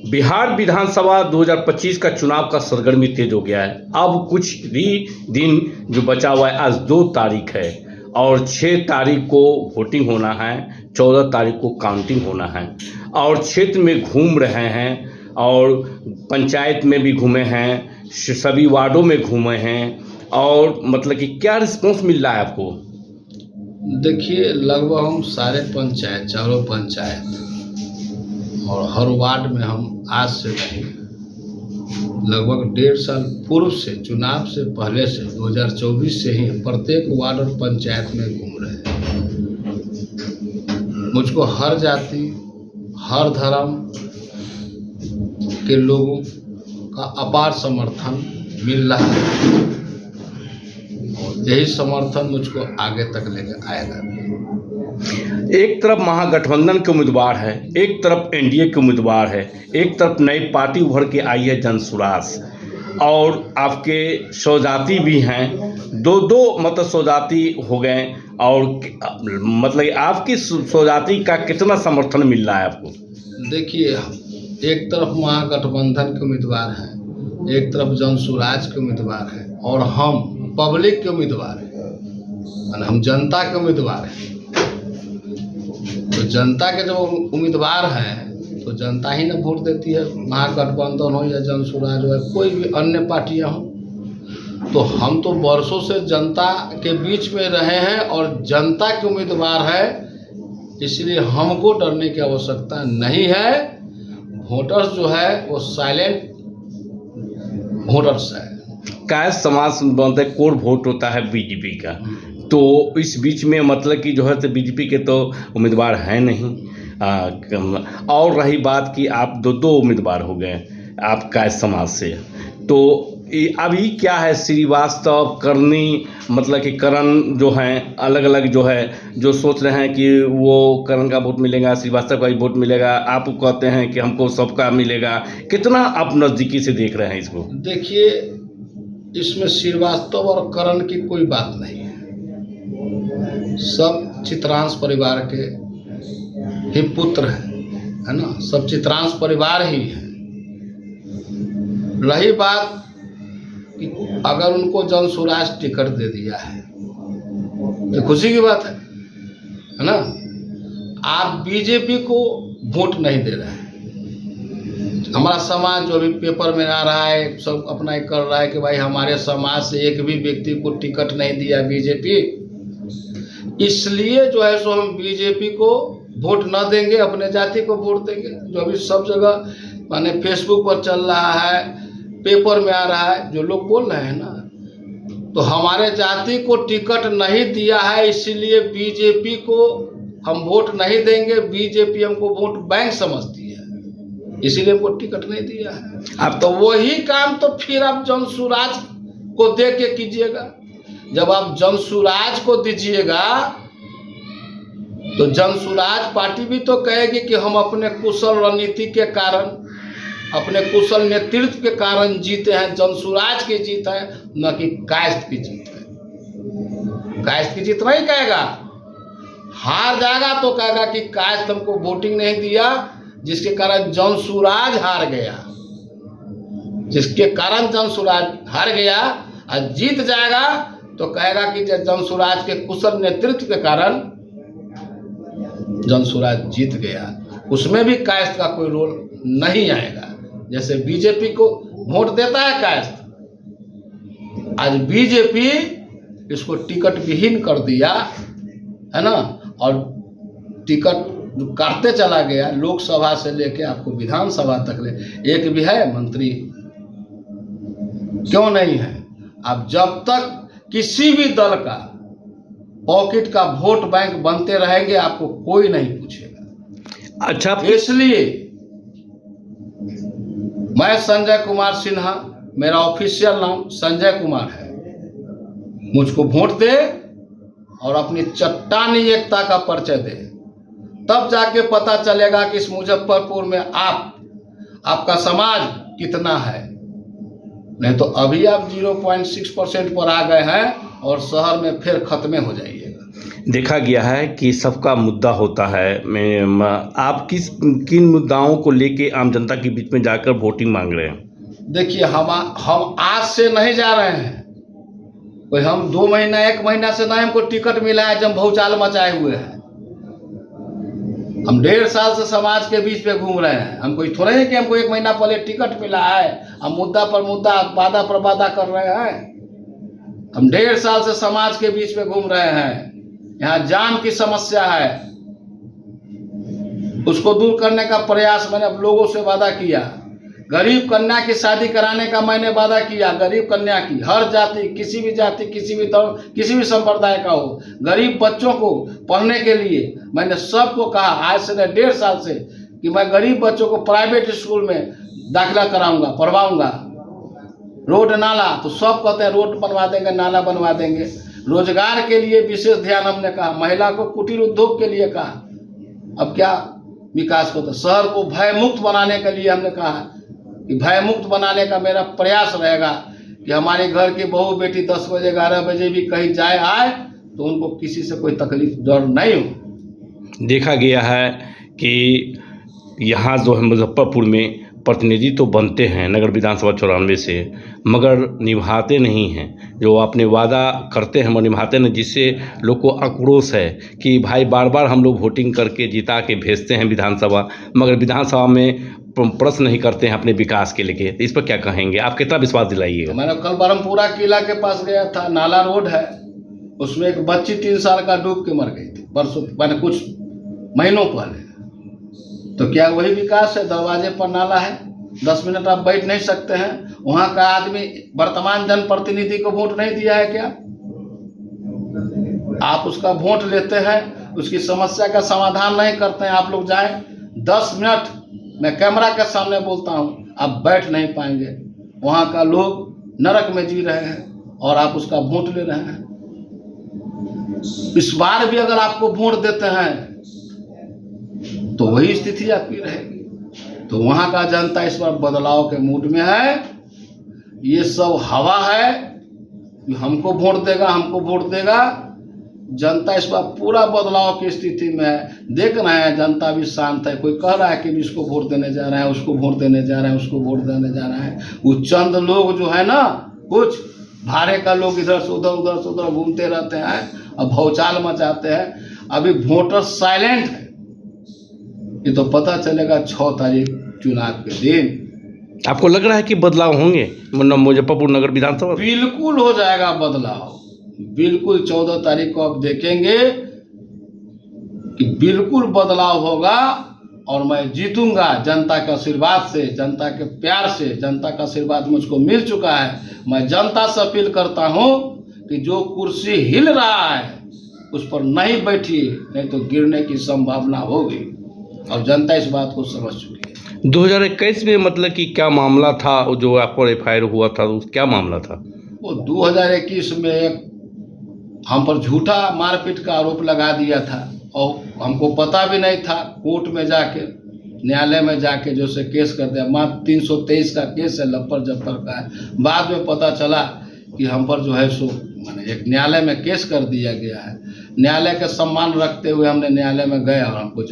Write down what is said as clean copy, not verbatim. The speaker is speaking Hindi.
बिहार विधानसभा 2025 का चुनाव का सरगर्मी तेज हो गया है। अब कुछ ही दिन जो बचा हुआ है, आज 2 तारीख है और 6 तारीख को वोटिंग होना है, 14 तारीख को काउंटिंग होना है और क्षेत्र में घूम रहे हैं और पंचायत में भी घूमे हैं, सभी वार्डों में घूमे हैं और मतलब कि क्या रिस्पॉन्स मिल रहा है आपको? देखिए, लगभग हम सारे पंचायत, चारों पंचायत और हर वार्ड में हम आज से नहीं, लगभग 1.5 साल पूर्व से, चुनाव से पहले से, 2024 से ही प्रत्येक वार्ड और पंचायत में घूम रहे हैं। मुझको हर जाति, हर धर्म के लोगों का अपार समर्थन मिल रहा है और यही समर्थन मुझको आगे तक लेकर आएगा। एक तरफ महागठबंधन के उम्मीदवार है, एक तरफ एनडीए के उम्मीदवार है, एक तरफ नई पार्टी उभर के आई है जनसुराज, और आपके स्वजाति भी हैं, दो मतलब स्वजाति हो गए और मतलब आपकी स्वजाति का कितना समर्थन मिल रहा है आपको? देखिए, एक तरफ महागठबंधन के उम्मीदवार हैं, एक तरफ जनसुराज के उम्मीदवार हैं और हम पब्लिक के उम्मीदवार हैं, हम जनता के उम्मीदवार हैं। तो जनता के जब उम्मीदवार हैं तो जनता ही ना वोट देती है, महागठबंधन हो या जनसुराज हो या कोई भी अन्य पार्टियां हो। तो हम तो वर्षों से जनता के बीच में रहे हैं और जनता के उम्मीदवार है, इसलिए हमको डरने की आवश्यकता नहीं है। वोटर्स जो है वो साइलेंट वोटर्स है। कायस्थ समाज बनता है, कोर वोट होता है बीजेपी का, तो इस बीच में मतलब कि जो है तो बीजेपी के तो उम्मीदवार हैं नहीं। और रही बात कि आप दो उम्मीदवार हो गए आप कायस्थ समाज से, तो अभी क्या है, श्रीवास्तव, करनी, मतलब कि करण जो हैं अलग अलग जो है, जो सोच रहे हैं कि वो करण का वोट मिलेगा, श्रीवास्तव का ही वोट मिलेगा, आप कहते हैं कि हमको सबका मिलेगा। कितना आप नज़दीकी से देख रहे हैं इसको? देखिए, इसमें श्रीवास्तव और करण की कोई बात नहीं है, सब चित्रांश परिवार के ही पुत्र हैं, है ना, सब चित्रांश परिवार ही है। रही बात कि अगर उनको जनसुराज टिकट दे दिया है तो खुशी की बात है ना। आप बीजेपी को वोट नहीं दे रहे हैं। हमारा समाज जो भी पेपर में आ रहा है, सब अपना कर रहा है कि भाई हमारे समाज से एक भी व्यक्ति को टिकट नहीं दिया बीजेपी, इसलिए जो है सो हम बीजेपी को वोट न देंगे, अपने जाति को वोट देंगे। जो अभी सब जगह माने फेसबुक पर चल रहा है, पेपर में आ रहा है, जो लोग बोल रहे हैं ना, तो हमारे जाति को टिकट नहीं दिया है इसलिए बीजेपी को हम वोट नहीं देंगे, बीजेपी हमको वोट बैंक समझती है, इसीलिए हमको टिकट नहीं दिया है। अब तो वही काम तो फिर आप जनसुराज को दे के कीजिएगा। जब आप जनसुराज को दीजिएगा तो जनसुराज पार्टी भी तो कहेगी कि हम अपने कुशल रणनीति के कारण, अपने कुशल नेतृत्व के कारण जीते हैं, जनसुराज की जीत है, न कि कायस्थ की जीत है। कायस्थ की जीत नहीं कहेगा, हार जाएगा तो कहेगा कि कायस्थ हमको वोटिंग नहीं दिया, जिसके कारण जनसुराज हार गया, जिसके कारण जनसुराज हार गया। और जीत जाएगा तो कहेगा कि जनसुराज के कुशल नेतृत्व के कारण जनसुराज जीत गया। उसमें भी कायस्थ का कोई रोल नहीं आएगा। जैसे बीजेपी को वोट देता है कायस्थ, आज बीजेपी इसको टिकट विहीन कर दिया है ना, और टिकट काटते चला गया, लोकसभा से लेके आपको विधानसभा तक ले। एक भी है मंत्री? क्यों नहीं है? अब जब तक किसी भी दल का पॉकेट का वोट बैंक बनते रहेंगे, आपको कोई नहीं पूछेगा। अच्छा, इसलिए मैं संजय कुमार सिन्हा, मेरा ऑफिशियल नाम संजय कुमार है, मुझको वोट दे और अपनी चट्टानी एकता का परिचय दे, तब जाके पता चलेगा कि इस मुजफ्फरपुर में आपका समाज कितना है। नहीं तो अभी आप 0.6% पर आ गए हैं और शहर में फिर खत्म हो जाइएगा। देखा गया है कि सबका मुद्दा होता है। आप किन मुद्दाओं को लेके आम जनता के बीच में जाकर वोटिंग मांग रहे हैं? देखिए, हम आज से नहीं जा रहे हैं, कोई हम 2 महीना 1 महीना से नहीं हमको टिकट मिला है, जब भौचाल मचाए हुए हैं। हम 1.5 साल से समाज के बीच में घूम रहे हैं। हम कोई थोड़े हैं कि हमको 1 महीना पहले टिकट मिला है, हम मुद्दा पर मुद्दा, वादा पर वादा कर रहे हैं। हम 1.5 साल से समाज के बीच में घूम रहे हैं। यहाँ जान की समस्या है, उसको दूर करने का प्रयास मैंने अब लोगों से वादा किया। गरीब कन्या की शादी कराने का मैंने वादा किया। गरीब कन्या की, हर जाति, किसी भी जाति, किसी भी धर्म, किसी भी संप्रदाय का हो, गरीब बच्चों को पढ़ने के लिए मैंने सबको कहा आज से 1.5 साल से कि मैं गरीब बच्चों को प्राइवेट स्कूल में दाखिला कराऊंगा, पढ़वाऊंगा। रोड नाला तो सब कहते हैं रोड बनवा देंगे, नाला बनवा देंगे। रोजगार के लिए विशेष ध्यान हमने कहा, महिला को कुटीर उद्योग के लिए कहा। अब क्या विकास होता है? शहर को भय मुक्त बनाने के लिए हमने कहा कि भय मुक्त बनाने का मेरा प्रयास रहेगा कि हमारे घर की बहू बेटी 10 बजे 11 बजे भी कहीं जाए आए तो उनको किसी से कोई तकलीफ डर नहीं हो। देखा गया है कि यहाँ जो है मुजफ्फरपुर में प्रतिनिधि तो बनते हैं नगर विधानसभा 94 से, मगर निभाते नहीं हैं। जो अपने वादा करते हैं मगर निभाते नहीं, जिससे लोग को आक्रोश है कि भाई बार बार हम लोग वोटिंग करके जिता के भेजते हैं विधानसभा, मगर विधानसभा में प्रश्न नहीं करते हैं अपने विकास के लिए। इस पर क्या कहेंगे? आप कितना विश्वास दिलाइएगा? मैंने कल ब्रह्मपुरा किला के पास गया था, नाला रोड है, उसमें एक बच्ची 3 साल का डूब के मर गई थी परसों, मैंने कुछ महीनों पहले। तो क्या वही विकास है? दरवाजे पर नाला है, 10 मिनट आप बैठ नहीं सकते हैं। वहां का आदमी वर्तमान जनप्रतिनिधि को वोट नहीं दिया है क्या? आप उसका वोट लेते हैं, उसकी समस्या का समाधान नहीं करते हैं। आप लोग जाएं 10 मिनट, मैं कैमरा के सामने बोलता हूं, आप बैठ नहीं पाएंगे। वहां का लोग नरक में जी रहे हैं और आप उसका वोट ले रहे हैं। इस बार भी अगर आपको वोट देते हैं तो वही स्थिति आपकी रहेगी। तो वहां का जनता इस बार बदलाव के मूड में है। ये सब हवा है कि हमको वोट देगा, हमको वोट देगा। जनता इस बार पूरा बदलाव की स्थिति में है। देख रहे हैं जनता भी शांत है। कोई कह रहा है कि इसको वोट देने जा रहे हैं, उसको वोट देने जा रहे हैं, उसको वोट देने जा रहे हैं। वो चंद लोग जो है ना, कुछ भारे का लोग इधर से उधर घूमते रहते हैं और भौचाल मचाते हैं। अभी वोटर साइलेंट है, ये तो पता चलेगा 6 तारीख चुनाव के दिन। आपको लग रहा है कि बदलाव होंगे मुजफ्फरपुर नगर विधानसभा? बिल्कुल हो जाएगा बदलाव, बिल्कुल 14 तारीख को आप देखेंगे कि बिल्कुल बदलाव होगा और मैं जीतूंगा जनता के आशीर्वाद से, जनता के प्यार से। जनता का आशीर्वाद मुझको मिल चुका है। मैं जनता से अपील करता हूं कि जो कुर्सी हिल रहा है उस पर नहीं बैठिए, नहीं तो गिरने की संभावना होगी। और जनता इस बात को समझ चुकी है। 2021 में मतलब कि क्या मामला था जो आप पर FIR हुआ था, क्या मामला था वो? 2021 में हम पर झूठा मारपीट का आरोप लगा दिया था और हमको पता भी नहीं था। कोर्ट में जाके, न्यायालय में जाके जो से केस कर दिया। मात्र 323 का केस है, लप्पर जप्पर का है। बाद में पता चला कि हम पर जो है सो माने एक न्यायालय में केस कर दिया गया है। न्यायालय का सम्मान रखते हुए हमने न्यायालय में गए और हमको